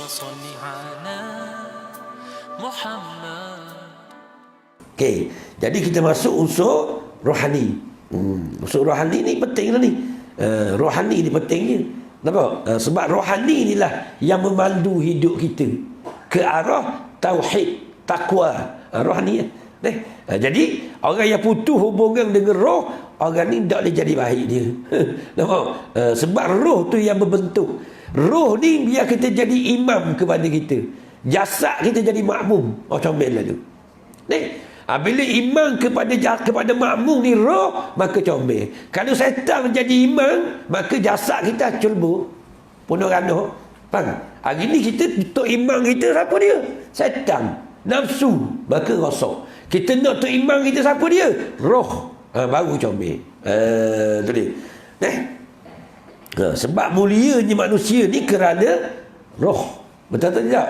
صل على محمد. Okey, jadi kita masuk unsur rohani. Unsur rohani ni penting lah ni. Rohani ni pentingnya. Kenapa? Sebab rohani inilah yang memandu hidup kita ke arah tauhid, takwa. Rohani ya. Jadi orang yang putus hubungan dengan roh, orang ni tak boleh jadi baik dia. Nampak? Sebab roh tu yang berbentuk. Roh ni biar kita jadi imam kepada kita. Jasad kita jadi makmum. Comel lah tu. Bila imam kepada makmum ni roh, maka comel. Kalau syaitan menjadi imam, maka jasad kita culbur. Punuh rana. Faham? Hari ni kita tok imam kita siapa dia? Syaitan. Nafsu. Maka rosak. Kita nak tok imam kita siapa dia? Roh. Baru comel. Tu dia. Sebab mulianya manusia ni kerana roh. Betul tak tidak?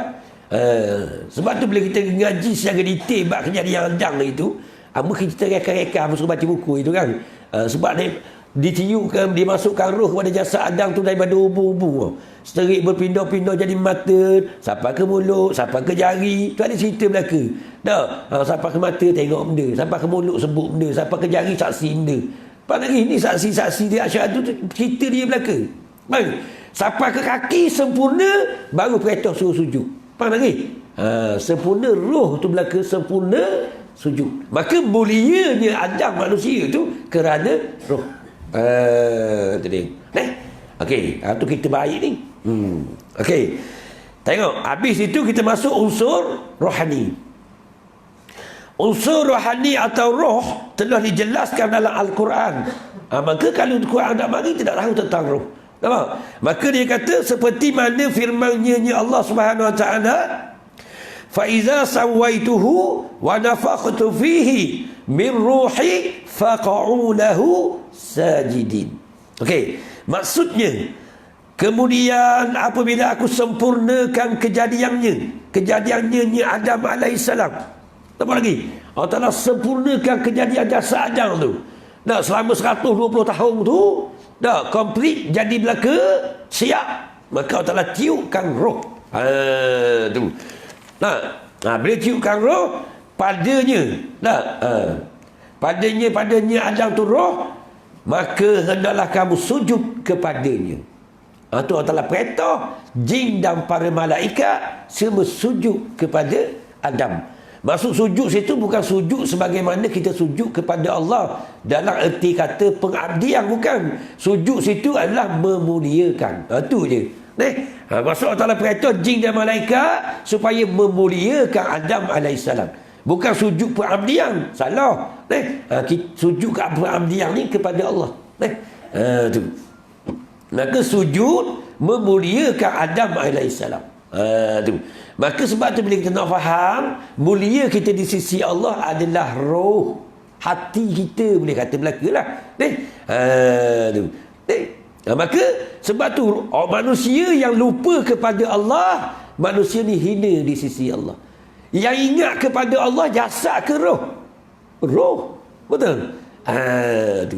Sebab tu bila kita ngaji secara detail bab kejadian Adam itu, kita reka-reka suruh baca buku itu kan. Sebab dia ditiupkan, dimasukkan roh kepada jasad Adam tu daripada ubu-ubu. Seterik berpindah-pindah jadi mata, sampai ke mulut, sampai ke jari. Tu ada cerita belaka. Sampai ke mata tengok benda, sampai ke mulut sebut benda, sampai ke jari saksi benda. Pada hari ni saksi-saksi dia asyhadu tu cerita dia belaka. Sampai ke kaki sempurna, baru perintah suruh sujud. Faham lagi? Sempurna roh tu belaka, sempurna sujud. Maka mulianya Adam manusia tu kerana roh. Tu dia. Okey, tu kita baik ni. Okey. Tengok, habis itu kita masuk unsur rohani. Unsur rohani atau roh telah dijelaskan dalam Al-Quran. Maka kalau Al-Quran tak bagi, tidak tahu tentang roh. Nampak? Maka dia kata seperti mana firman-Nya Allah Subhanahu Wa Taala, fa iza sawaituhu wa nafakhtu fihi min ruhi faq'u lahu sajidin. Okey, maksudnya kemudian apabila aku sempurnakan kejadiannya Adam alaihissalam. Apa lagi? Allah Taala sempurnakan kejadian jasad Adam tu. Selama 120 tahun tu dah komplit jadi belaka, siap, maka Allah Ta'ala tiupkan roh. Tu. Bila tiupkan roh padanya, padanya Adam tu roh, maka hendaklah kamu sujud kepadanya. Tu Allah Ta'ala perintah jin dan para malaikat semua sujud kepada Adam. Maksud sujud situ bukan sujud sebagaimana kita sujud kepada Allah dalam erti kata pengabdian, bukan. Sujud situ adalah memuliakan. Itu je. Maksud Allah Ta'ala perintah jin dan malaikat supaya memuliakan Adam alaihissalam. Bukan sujud pengabdian. Salah. Sujud ke pengabdian ni kepada Allah. Tu. Maka sujud memuliakan Adam alaihissalam. Tu. Maka sebab tu bila kita nak faham mulia kita di sisi Allah adalah roh, hati kita, boleh kata belaka lah. Maka sebab tu manusia yang lupa kepada Allah, manusia ni hina di sisi Allah. Yang ingat kepada Allah jasad ke roh? Roh. Betul?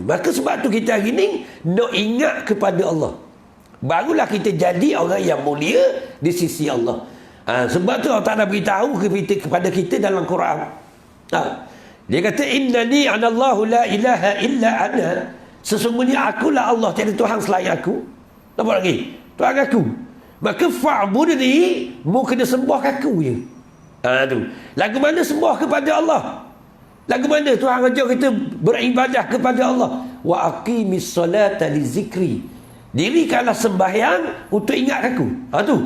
Maka sebab tu kita hari ni nak ingat kepada Allah, barulah kita jadi orang yang mulia di sisi Allah. Sebab tu Allah Ta'ala beritahu kepada kita dalam Quran. Dia kata innani anallahu la ilaha illa ana. Sesungguhnya akulah Allah, tiada Tuhan selain aku. Nampak lagi? Tuhan aku. Maka fa'budni, mu kena sembah aku je. Tu. Lagu mana sembah kepada Allah? Lagu mana Tuhan ajar kita beribadah kepada Allah? Wa aqimis solata li zikri. Dirikanlah sembahyang untuk ingat aku. Tu.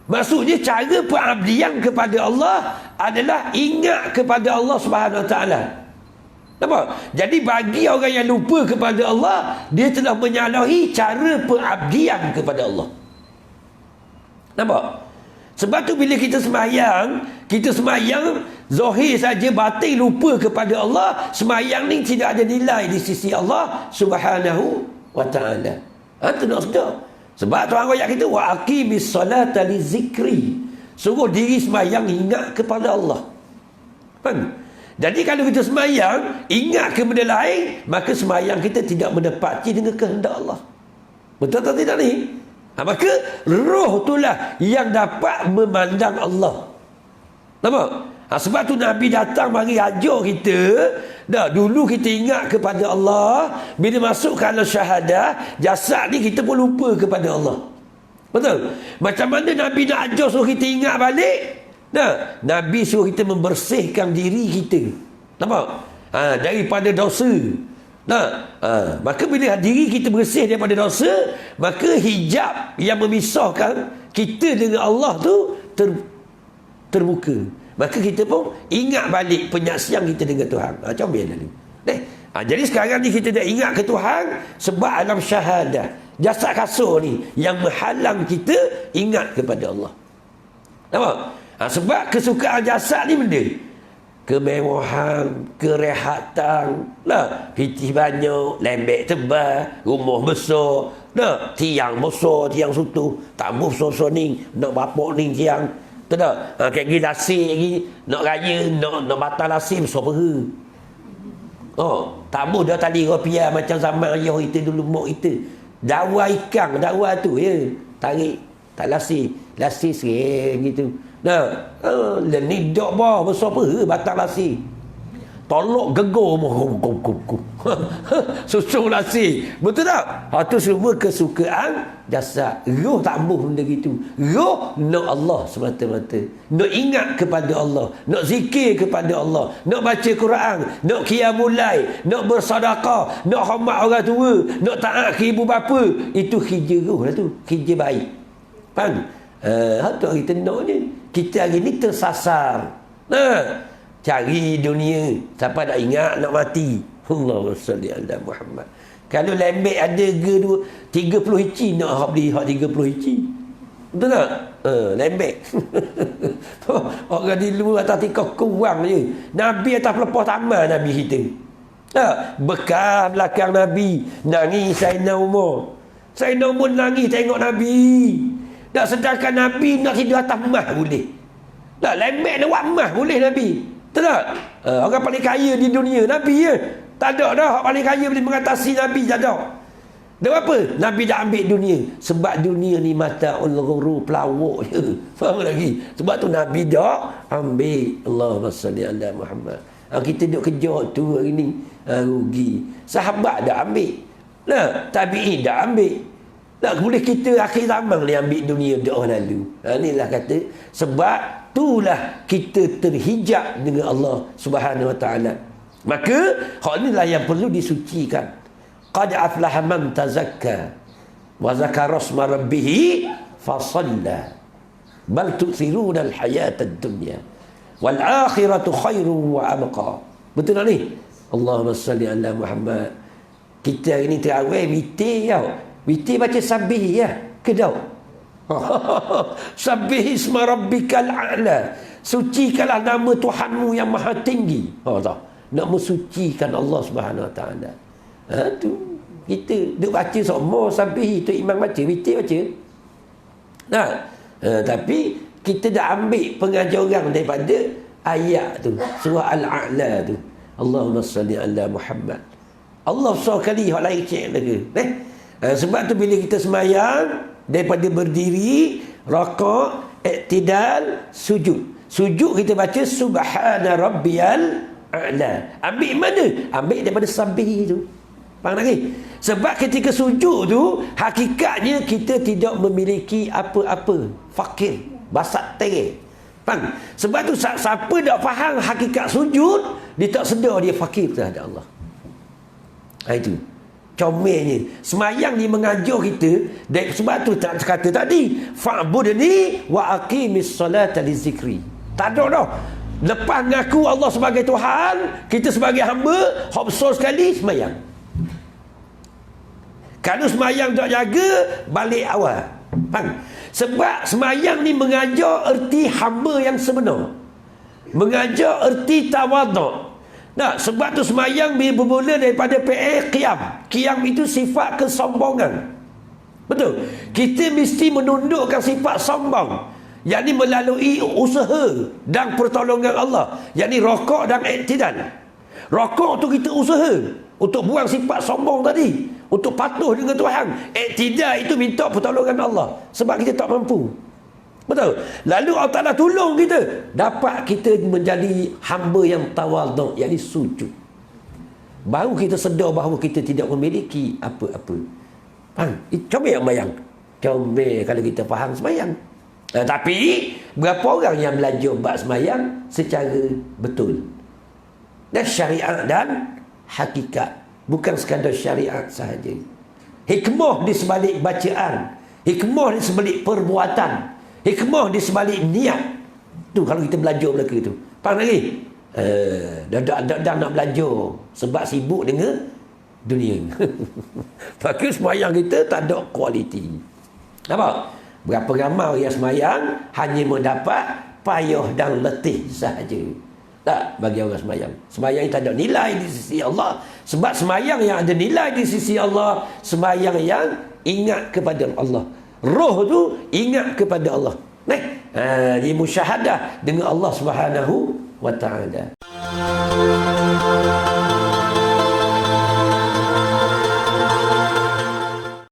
Maksudnya cara pengabdian kepada Allah adalah ingat kepada Allah Subhanahu Wa Taala. Nampak? Jadi bagi orang yang lupa kepada Allah, dia telah menyalahi cara pengabdian kepada Allah. Nampak? Sebab tu bila kita sembahyang zahir saja, batin lupa kepada Allah, sembahyang ni tidak ada nilai di sisi Allah Subhanahu Wa Taala. Tu nak sedar. Sebab Tuhan ayat kita wa aqimis solata li zikri. Suruh diri sembahyang ingat kepada Allah. Faham? Jadi kalau kita sembahyang ingat ke benda lain, maka sembahyang kita tidak menepati dengan kehendak Allah. Betul tak tidak ni? Maka roh itulah yang dapat memandang Allah. Nampak? Sebab tu Nabi datang mari ajar kita. Dah dulu kita ingat kepada Allah, bila masuk ke alam syahadah, jasad ni kita pun lupa kepada Allah. Betul? Macam mana Nabi nak ajar suruh kita ingat balik? Nah, Nabi suruh kita membersihkan diri kita. Nampak? Daripada dosa. Nah, maka bila diri kita bersih daripada dosa, maka hijab yang memisahkan kita dengan Allah tu terbuka. Maka kita pun ingat balik penyaksian kita dengan Tuhan. Comel tadi. Jadi sekarang ni kita dah ingat ke Tuhan sebab alam syahadah. Jasad kasar ni yang menghalang kita ingat kepada Allah. Nampak? Sebab kesukaan jasad ni benda kemewahan, kerehatan, pitih banyak, lembek tebal, rumah besar, tiang besar, tiang sutuh, tamu besar ni, nak bapak ni tiang. Betul tak? Kayak gini lasik lagi, nak raya, nak batal lasik besar pera. Tamu dah tali rupiah macam zaman ayah kita dulu, mak kita. Dawa ikan, dawa tu ya, tarik, tak lasik sering gitu. Ni dok bah besar pera batal lasik. Tolok gegar susung lasik. Betul tak? Itu semua kesukaan jasad. Roh tak ambuh benda gitu. Roh nak Allah semata-mata. Nak ingat kepada Allah, nak zikir kepada Allah, nak baca Quran, nak qiyamul lail, nak bersedekah, nak hormat orang tua, nak taat ke ibu bapa. Itu kerja roh lah tu, kerja baik. Faham? Tu kita nak ni. Kita hari ni tersasar. Cari dunia. Siapa nak ingat nak mati. Allahumma salli ala Muhammad. Kalau lembek ada ke 30 inci nak beli 30 inci. Betul tak? Lembek. Orang di luar atas tikar kurang je. Nabi atas pelepah taman Nabi kita. Bekas belakang Nabi. Nangis Sayyidina Umar. Sayyidina Umar nangis tengok Nabi. Tak sedangkan Nabi nak tidur atas emas boleh. Tak lembek lewat emas boleh Nabi. Tak? Orang paling kaya di dunia Nabi je. Tak ada dah orang paling kaya boleh mengatasi Nabi. Tak ada. Dan apa? Nabi dah ambil dunia. Sebab dunia ni mata ul-ghurur, pelawak je. Faham lagi? Sebab tu Nabi dah ambil. Allahumma salli ala Muhammad. Kita duduk kejar tu hari ni. Rugi. Sahabat dah ambil. Tabi'in dah ambil. Tak boleh kita akhir zaman ni ambil dunia doa lalu. Inilah kata sebab itulah kita terhijab dengan Allah Subhanahu Wa Taala. Maka hal inilah yang perlu disucikan. Qad aflaha man tazakka wa zakara isma rabbih fa shalla. Bal tu'thiruna al-hayata ad-dunya wal akhiratu khairun wa abqa. Betul tak ni? Allahumma salli ala Muhammad. Kita hari ni terawih witir tau. Witir baca sabih ya, ke tak? Sabih isma rabbikal a'la. Sucikanlah nama Tuhanmu yang maha tinggi. Tak? Nak mensucikan Allah Subhanahu Wa Taala. Tu kita duk baca semua sabih tu imam baca, witir baca. Tapi kita dah ambil pengajaran daripada ayat tu, surah Al-A'la tu. Allahumma salli ala Muhammad. Allah sekali hak lain cek lagi. Sebab tu bila kita semayang daripada berdiri, rakaat, i'tidal, sujud. Sujud kita baca subhana rabbiyal a'la. Ambil mana? Ambil daripada sabih tu. Faham lagi? Sebab ketika sujud tu hakikatnya kita tidak memiliki apa-apa, fakir, basat tereng. Faham? Sebab tu siapa tak faham hakikat sujud, dia tak sedar dia fakir terhadap Allah. Itu comelnya. Semayang ni mengajar kita. Sebab tu tak kata tadi, fa'budni wa aqimis salata li zikri. Tak ada dah. Lepas ngaku Allah sebagai Tuhan, kita sebagai hamba, hak besar sekali semayang. Kalau semayang tak jaga, balik awal. Faham? Sebab semayang ni mengajar erti hamba yang sebenar. Mengajar erti tawaduk. Sebab tu semayang bermula daripada qiyam. Qiyam itu sifat kesombongan. Betul? Kita mesti menundukkan sifat sombong, yakni melalui usaha dan pertolongan Allah, yakni rakaat dan i'tidal. Rakaat tu kita usaha untuk buang sifat sombong tadi. untuk patuh dengan Tuhan. Tidak itu minta pertolongan Allah sebab kita tak mampu. Betul? Lalu Allah Ta'ala tolong kita, dapat kita menjadi hamba yang tawaduk, yakni sujud. Baru kita sedar bahawa kita tidak memiliki apa-apa. Faham? Comel sembahyang. Comel kalau kita faham sembahyang. Tapi berapa orang yang belajar bab sembahyang secara betul? Dan syariat dan hakikat. Bukan sekadar syariat sahaja. Hikmah di sebalik bacaan, hikmah di sebalik perbuatan, hikmah di sebalik niat. Tu kalau kita belajar belaka tu. Faham lagi? Dah nak belajar sebab sibuk dengan dunia. Maka sembahyang kita tak ada kualiti. Nampak? Berapa ramai yang sembahyang hanya mendapat payah dan letih sahaja. Tak bagi orang sembahyang. Sembahyang tak ada nilai di sisi Allah. Sebab sembahyang yang ada nilai di sisi Allah, sembahyang yang ingat kepada Allah. Roh tu ingat kepada Allah. Dia musyahadah dengan Allah Subhanahu wa taala.